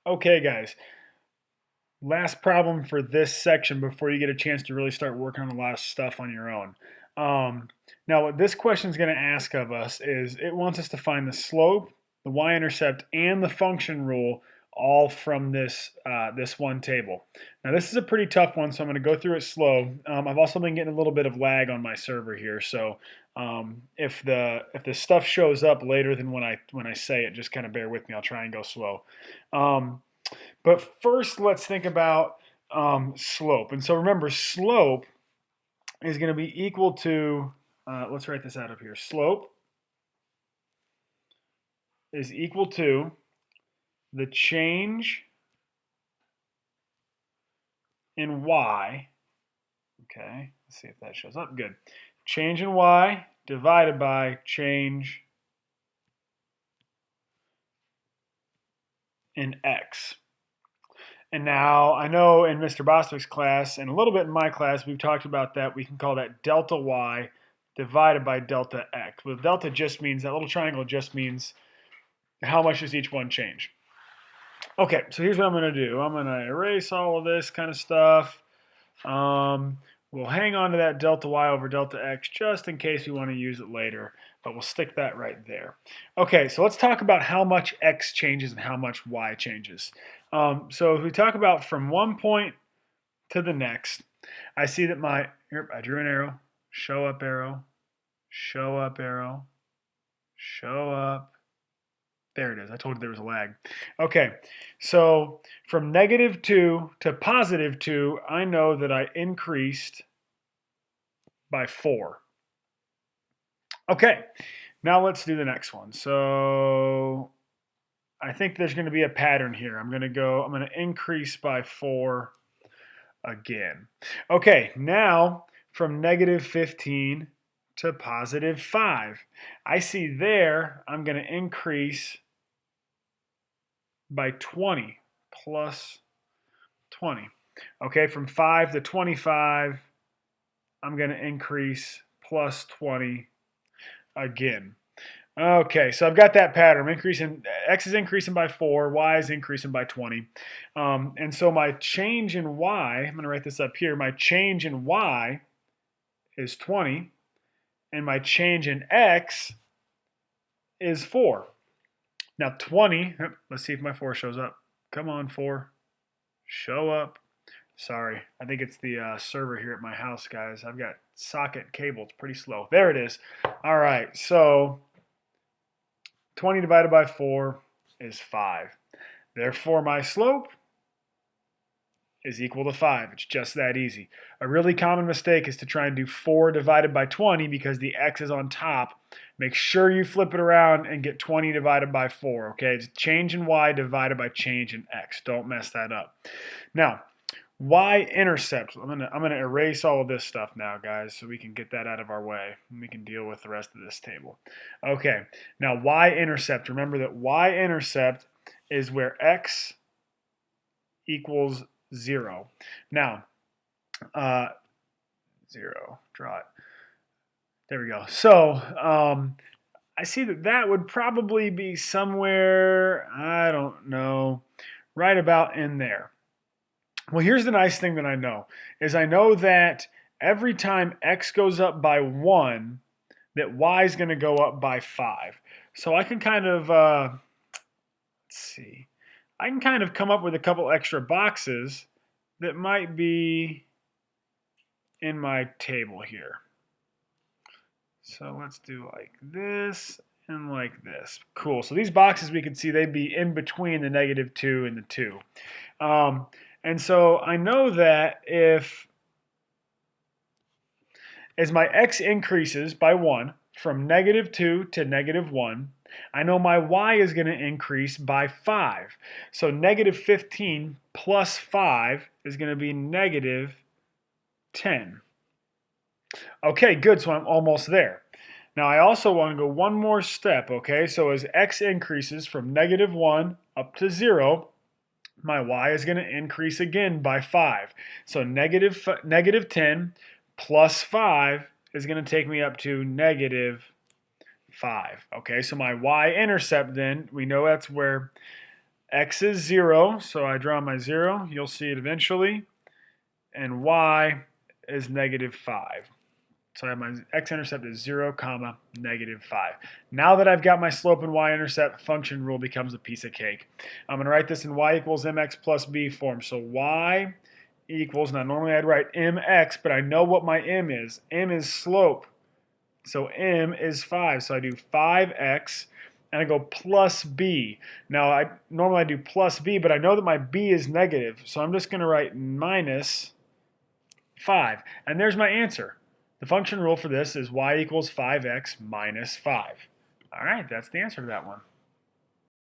Okay, guys, last problem for this section before you get a chance to really start working on a lot of stuff on your own. Um, Now, what this question is going to ask of us is it wants us to find the slope, the y-intercept, and the function rule all from this one table. Now, this is a pretty tough one, so I'm going to go through it slow. I've also been getting a little bit of lag on my server here, so if the stuff shows up later than when I say it, just kind of bear with me. I'll try and go slow. Um, but first, let's think about slope. And so remember, slope is going to be equal to, let's write this out up here. Slope is equal to the change in y. Okay, let's see if that shows up. Good. Change in y divided by change in x. And now I know in Mr. Bostwick's class and a little bit in my class, we've talked about that. We can call that delta y divided by delta x. But delta just means, that little triangle just means how much does each one change. Okay, so here's what I'm going to do. I'm going to erase all of this kind of stuff. We'll hang on to that delta y over delta x just in case we want to use it later, but we'll stick that right there. Okay, so let's talk about how much x changes and how much y changes. So if we talk about from one point to the next, I see that I drew an arrow, show up arrow, show up arrow, show up. There it is. I told you there was a lag. Okay, so from -2 to +2, I know that I increased by 4. Okay, now let's do the next one. So I think there's going to be a pattern here. I'm going to increase by 4 again. Okay, now from -15 to +5. I see there I'm going to increase by 20 plus 20. Okay, from 5 to 25, I'm going to increase plus 20 again. Okay, so I've got that pattern. X is increasing by 4, Y is increasing by 20. And so my change in Y, I'm going to write this up here, my change in Y is 20, and my change in X is 4. Now 20, let's see if my 4 shows up. Come on, 4. Show up. Sorry, I think it's the server here at my house, guys. I've got socket cable. It's pretty slow. There it is. All right, so 20 divided by 4 is 5. Therefore, my slope is equal to 5. It's just that easy. A really common mistake is to try and do 4 divided by 20 because the x is on top. Make sure you flip it around and get 20 divided by 4, okay? It's change in y divided by change in x. Don't mess that up. Now, y-intercept. I'm gonna erase all of this stuff now, guys, so we can get that out of our way and we can deal with the rest of this table. Okay, now y-intercept. Remember that y-intercept is where x equals 0. Now, 0, draw it. There we go. So, I see that would probably be somewhere, I don't know, right about in there. Well, here's the nice thing that I know, is I know that every time x goes up by 1, that y is going to go up by 5. So I can kind of, let's see, I can kind of come up with a couple extra boxes that might be in my table here. So let's do like this and like this. Cool. So these boxes, we can see they'd be in between the -2 and the 2. And so I know that as my x increases by 1 from -2 to -1, I know my y is going to increase by 5. So -15 plus 5 is going to be -10. Okay, good, so I'm almost there. Now I also want to go one more step, okay? So as x increases from -1 up to 0, my y is going to increase again by 5. So -10 plus 5 is going to take me up to -5. Okay, so my y-intercept then, we know that's where X is 0, so I draw my 0. You'll see it eventually. And y is negative 5. So I have my x-intercept is 0, comma, negative 5. Now that I've got my slope and y-intercept, function rule becomes a piece of cake. I'm going to write this in y equals mx plus b form. So y equals, now normally I'd write mx, but I know what my m is. M is slope. So m is 5. So I do 5x, and I go plus b. Now, normally I do plus b, but I know that my b is negative. So I'm just going to write minus 5. And there's my answer. The function rule for this is y equals 5x minus 5. All right, that's the answer to that one.